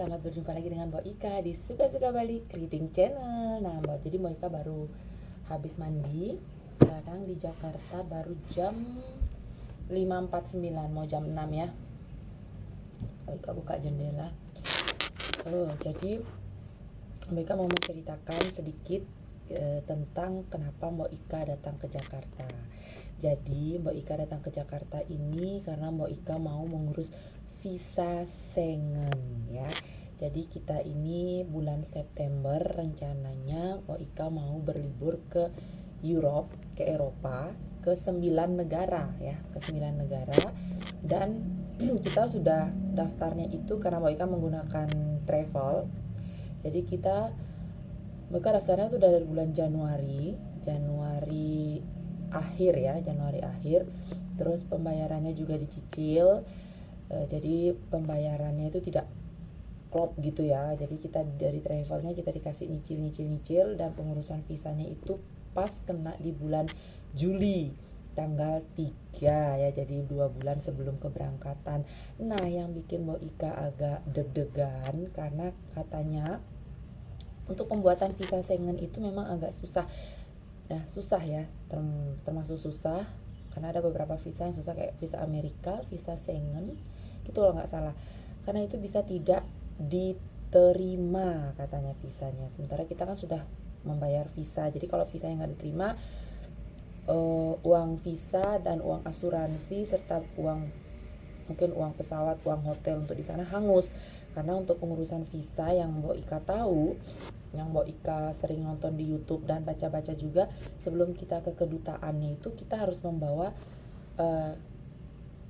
selamat berjumpa lagi dengan Mbak Ika di Suka-Suka Bali Keriting Channel. Nah jadi Mbak Ika baru habis mandi. Sekarang di Jakarta baru jam 5.49, mau jam 6 ya. Mbak Ika buka jendela. Jadi Mbak Ika mau menceritakan sedikit tentang kenapa Mbak Ika datang ke Jakarta. Jadi Mbak Ika datang ke Jakarta ini karena Mbak Ika mau mengurus visa Schengen ya. Jadi kita ini bulan September rencananya Mbak Ika mau berlibur ke Europe, ke Eropa, ke 9 negara ya, ke 9 negara. Dan kita sudah daftarnya itu karena Mbak Ika menggunakan travel. Jadi kita Mbak Ika daftarnya itu dari bulan Januari akhir ya, Januari akhir. Terus pembayarannya juga dicicil. Jadi pembayarannya itu tidak klop gitu ya. Jadi kita dari travelnya kita dikasih nyicil dan pengurusan visanya itu pas kena di bulan Juli tanggal 3 ya, jadi 2 bulan sebelum keberangkatan. Nah yang bikin Mbak Ika agak deg-degan karena katanya untuk pembuatan visa Schengen itu memang agak susah. Nah susah ya, termasuk susah karena ada beberapa visa yang susah, kayak visa Amerika, visa Schengen gitu loh nggak salah, karena itu bisa tidak diterima katanya visanya, sementara kita kan sudah membayar visa. Jadi kalau visanya nggak diterima, uang visa dan uang asuransi serta mungkin uang pesawat, uang hotel untuk di sana hangus. Karena untuk pengurusan visa yang Mbak Ika tahu, yang Mbak Ika sering nonton di YouTube dan baca-baca juga, sebelum kita ke kedutaannya itu kita harus membawa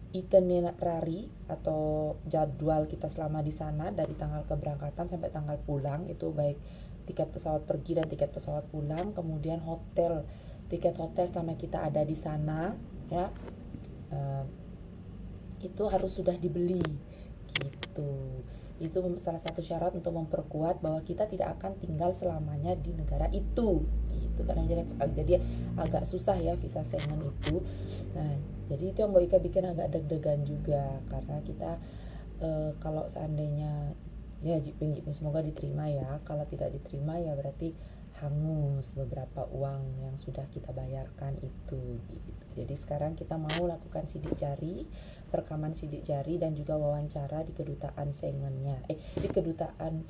itinerary atau jadwal kita selama di sana dari tanggal keberangkatan sampai tanggal pulang, itu baik tiket pesawat pergi dan tiket pesawat pulang, kemudian tiket hotel selama kita ada di sana ya, itu harus sudah dibeli gitu. Itu salah satu syarat untuk memperkuat bahwa kita tidak akan tinggal selamanya di negara itu gitu. Karena jadi agak susah ya visa Schengen itu. Nah jadi itu yang Mbak Ika bikin agak deg-degan juga, karena kita kalau seandainya ya semoga diterima ya, kalau tidak diterima ya berarti hangus beberapa uang yang sudah kita bayarkan itu gitu. Jadi sekarang kita mau lakukan sidik jari, perekaman sidik jari dan juga wawancara di kedutaan Schengennya, di kedutaan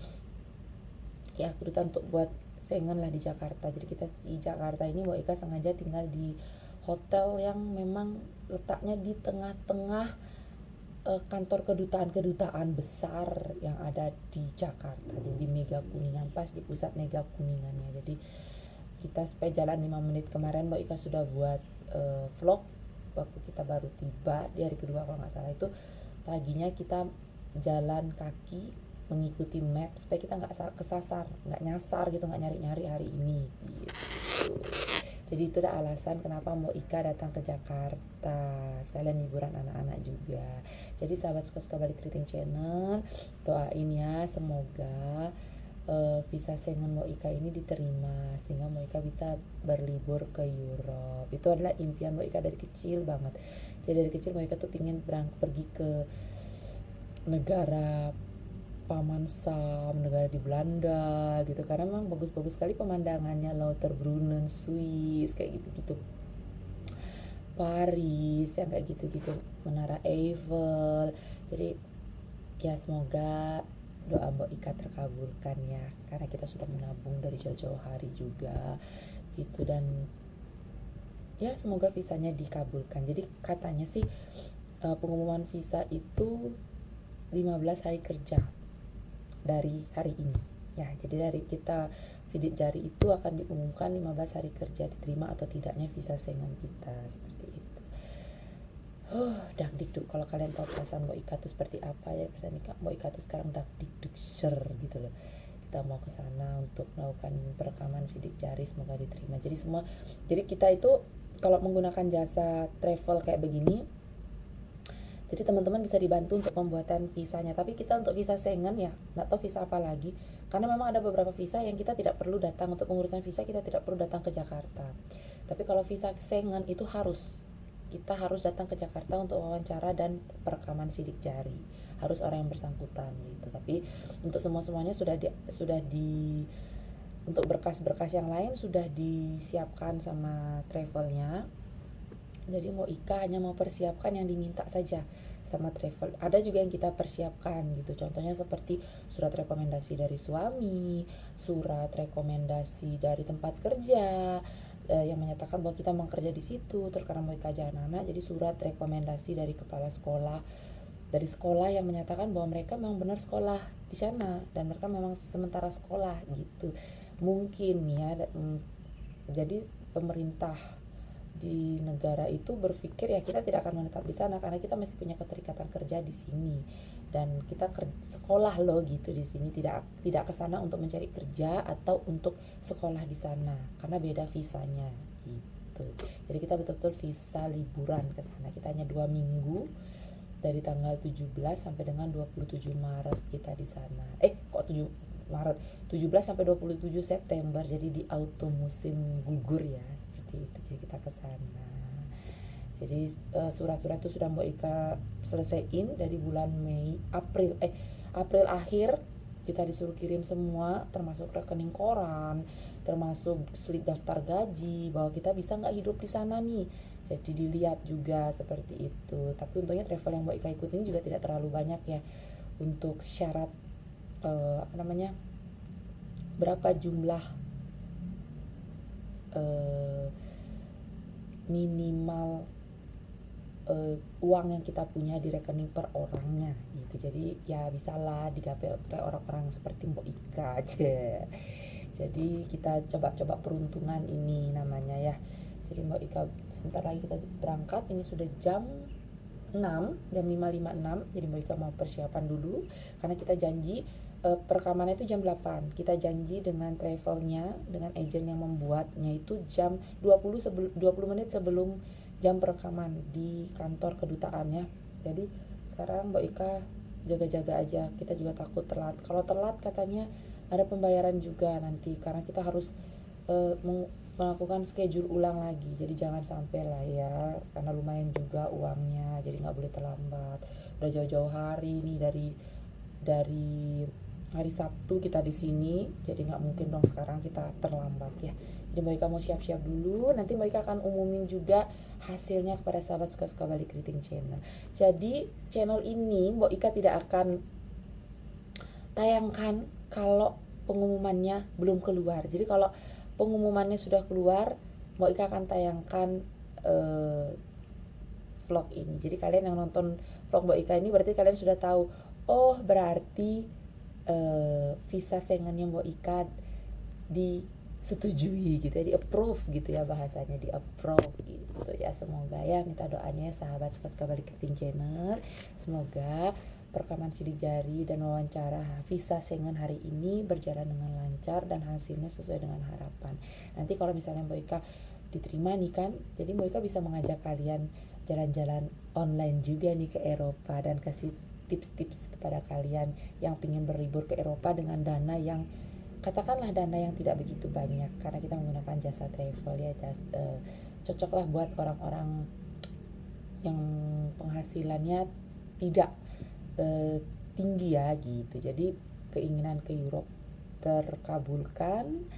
untuk buat Schengen lah di Jakarta. Jadi kita di Jakarta ini Mbak Ika sengaja tinggal di hotel yang memang letaknya di tengah-tengah kantor kedutaan besar yang ada di Jakarta. Jadi Mega Kuningan, pas di pusat Mega Kuningannya. Jadi kita supaya jalan 5 menit, kemarin Mbak Ika sudah buat vlog waktu kita baru tiba di hari kedua kalau nggak salah, itu paginya kita jalan kaki mengikuti map supaya kita nggak kesasar, nggak nyasar gitu, nggak nyari-nyari hari ini gitu. Jadi itu udah alasan kenapa Mbak Ika datang ke Jakarta, sekalian hiburan anak-anak juga. Jadi sahabat Suka-Suka Bali Keriting Channel, doain ya semoga visa Schengen Mbak Ika ini diterima sehingga Mbak Ika bisa berlibur ke Europe. Itu adalah impian Mbak Ika dari kecil banget. Jadi dari kecil Mbak Ika tuh pengen pergi ke negara Paman Sam, negara di Belanda gitu, karena memang bagus-bagus sekali pemandangannya, Lauterbrunnen, Swiss kayak gitu-gitu, Paris yang kayak gitu-gitu, Menara Eiffel. Jadi ya semoga doa Mbak Ika terkabulkan ya, karena kita sudah menabung dari jauh-jauh hari juga gitu, dan ya semoga visanya dikabulkan. Jadi katanya sih pengumuman visa itu 15 hari kerja dari hari ini ya. Jadi dari kita sidik jari itu akan diumumkan 15 hari kerja diterima atau tidaknya visa Schengen kita, seperti itu. Dak dikduk, kalau kalian tahu perasaan Mbak Ika tuh seperti apa ya, perasaan Mbak Ika tuh sekarang dak dikduk gitu loh. Kita mau ke sana untuk melakukan perekaman sidik jari, semoga diterima. Jadi kita itu kalau menggunakan jasa travel kayak begini, jadi teman-teman bisa dibantu untuk pembuatan visanya. Tapi kita untuk visa Schengen ya nggak tahu visa apa lagi, karena memang ada beberapa visa yang kita tidak perlu datang, untuk pengurusan visa kita tidak perlu datang ke Jakarta. Tapi kalau visa Schengen itu kita harus datang ke Jakarta untuk wawancara dan perekaman sidik jari. harus orang yang bersangkutan gitu. Tapi untuk semuanya untuk berkas-berkas yang lain sudah disiapkan sama travelnya. Jadi Mbok Ika hanya mau persiapkan yang diminta saja sama travel. Ada juga yang kita persiapkan gitu. Contohnya seperti surat rekomendasi dari suami, surat rekomendasi dari tempat kerja yang menyatakan bahwa kita mau kerja di situ. Terus karena Mbok Ika anak-anak, jadi surat rekomendasi dari kepala sekolah, dari sekolah yang menyatakan bahwa mereka memang benar sekolah di sana dan mereka memang sementara sekolah gitu. Mungkin ya, jadi pemerintah di negara itu berpikir ya kita tidak akan menetap di sana karena kita masih punya keterikatan kerja di sini dan kita sekolah loh gitu di sini, tidak ke sana untuk mencari kerja atau untuk sekolah di sana karena beda visanya gitu. Jadi kita betul-betul visa liburan ke sana. Kita hanya 2 minggu dari tanggal 17 sampai dengan 27 Maret kita di sana. Kok 7 Maret, 17 sampai 27 September, jadi di autumn musim gugur ya, seperti itu. Jadi kita ke sana. Jadi surat-surat itu sudah Mbok Ika selesaiin dari bulan April akhir kita disuruh kirim semua, termasuk rekening koran, termasuk slip daftar gaji, bahwa kita bisa nggak hidup di sana nih. Jadi dilihat juga seperti itu. Tapi untungnya travel yang Mbok Ika ikut ini juga tidak terlalu banyak ya untuk syarat berapa jumlah minimal uang yang kita punya di rekening per orangnya gitu. Jadi ya bisalah digapai oleh orang-orang seperti Mbok Ika aja. Jadi kita coba-coba peruntungan ini namanya ya. Jadi Mbok Ika sebentar lagi kita berangkat, ini sudah jam 6, jam 5.56. Jadi Mbok Ika mau persiapan dulu karena kita janji perekamannya itu jam 8. Kita janji dengan travelnya, dengan agent yang membuatnya itu jam 20 menit sebelum jam perekaman di kantor kedutaannya. Jadi sekarang Mbok Ika jaga-jaga aja, kita juga takut telat. Kalau telat katanya ada pembayaran juga nanti karena kita harus melakukan schedule ulang lagi. Jadi jangan sampai lah ya, karena lumayan juga uangnya, jadi nggak boleh terlambat. Udah jauh-jauh hari nih, dari hari Sabtu kita di sini, jadi nggak mungkin dong sekarang kita terlambat ya. Jadi Mbak Ika mau siap-siap dulu, nanti Mbak Ika akan umumin juga hasilnya kepada sahabat suka-suka Bali Keriting Channel. Jadi channel ini Mbak Ika tidak akan tayangkan kalau pengumumannya belum keluar. Jadi kalau pengumumannya sudah keluar, Mbak Ika akan tayangkan vlog ini. Jadi kalian yang nonton vlog Mbak Ika ini berarti kalian sudah tahu, oh berarti visa Schengennya Mbak Ika disetujui gitu ya, di approve gitu ya bahasanya, di approve gitu ya. Semoga ya, minta doanya ya sahabat suka-suka Bali Keriting Channel, semoga perekaman sidik jari dan wawancara visa Schengen hari ini berjalan dengan lancar dan hasilnya sesuai dengan harapan. Nanti kalau misalnya Mbak Ika diterima nih kan, jadi Mbak Ika bisa mengajak kalian jalan-jalan online juga nih ke Eropa dan kasih tips-tips kepada kalian yang ingin berlibur ke Eropa dengan dana yang katakanlah dana yang tidak begitu banyak, karena kita menggunakan jasa travel ya. Cocoklah buat orang-orang yang penghasilannya tidak tinggi ya gitu. Jadi keinginan ke Europe terkabulkan,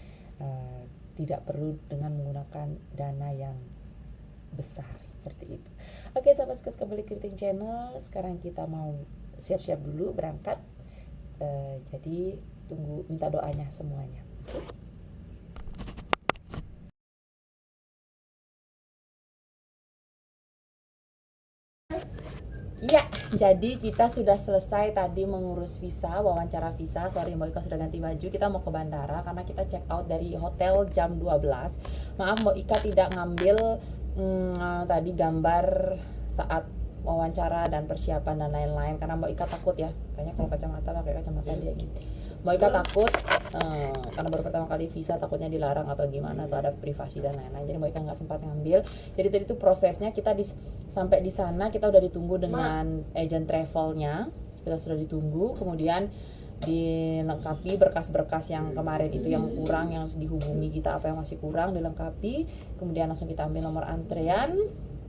tidak perlu dengan menggunakan dana yang besar seperti itu. Oke sahabat suka-suka Bali Keriting Channel, sekarang kita mau siap-siap dulu berangkat. Jadi tunggu, minta doanya semuanya. Ya, jadi kita sudah selesai tadi mengurus visa, wawancara visa. Sorry Mbak Ika sudah ganti baju, kita mau ke bandara karena kita check out dari hotel jam 12. Maaf Mbak Ika tidak ngambil tadi gambar saat wawancara dan persiapan dan lain-lain karena Mbak Ika takut ya, kayaknya kalau kacamata pakai kacamata dia gitu. Mbak Ika takut karena baru pertama kali visa, takutnya dilarang atau gimana atau ada privasi dan lain-lain. Jadi Mbak Ika nggak sempat ngambil. Jadi tadi itu prosesnya, kita sampai di sana kita udah ditunggu dengan agent travelnya, kita sudah ditunggu, kemudian dilengkapi berkas-berkas yang kemarin itu yang kurang, yang harus dihubungi kita apa yang masih kurang dilengkapi, kemudian langsung kita ambil nomor antrean,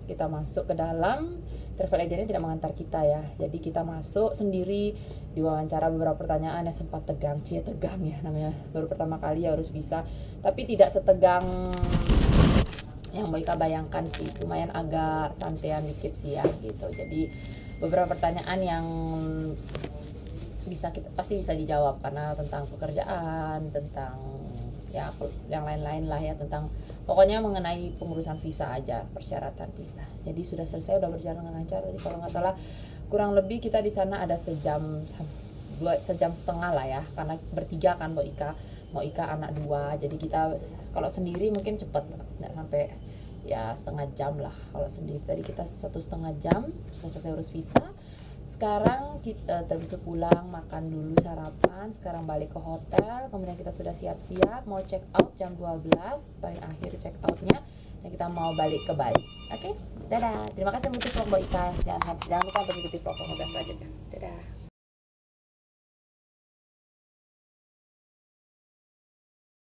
kita masuk ke dalam, travel agentnya tidak mengantar kita ya, jadi kita masuk sendiri, diwawancara beberapa pertanyaan yang sempat tegang ya, namanya baru pertama kali ya harus bisa, tapi tidak setegang yang Mbak Ika bayangkan sih, lumayan agak santean dikit sih ya gitu. Jadi beberapa pertanyaan yang pasti bisa dijawab karena tentang pekerjaan, tentang ya yang lain-lain lah ya, tentang pokoknya mengenai pengurusan visa aja, persyaratan visa. Jadi sudah selesai, udah berjalan dengan lancar. Tadi kalau nggak salah kurang lebih kita di sana ada sejam setengah lah ya, karena bertiga kan Mbak Ika anak 2, jadi kita kalau sendiri mungkin cepet, nggak sampai ya setengah jam lah. Kalau sendiri tadi kita 1,5 jam sudah selesai urus visa. Sekarang kita terus pulang, makan dulu sarapan, sekarang balik ke hotel, kemudian kita sudah siap-siap mau check out jam 12, paling akhir check outnya, dan kita mau balik ke Bali. Oke, dadah. Terima kasih mengikuti vlog Mbak Ika. Jangan lupa untuk mengikuti vlog selanjutnya. Dadah.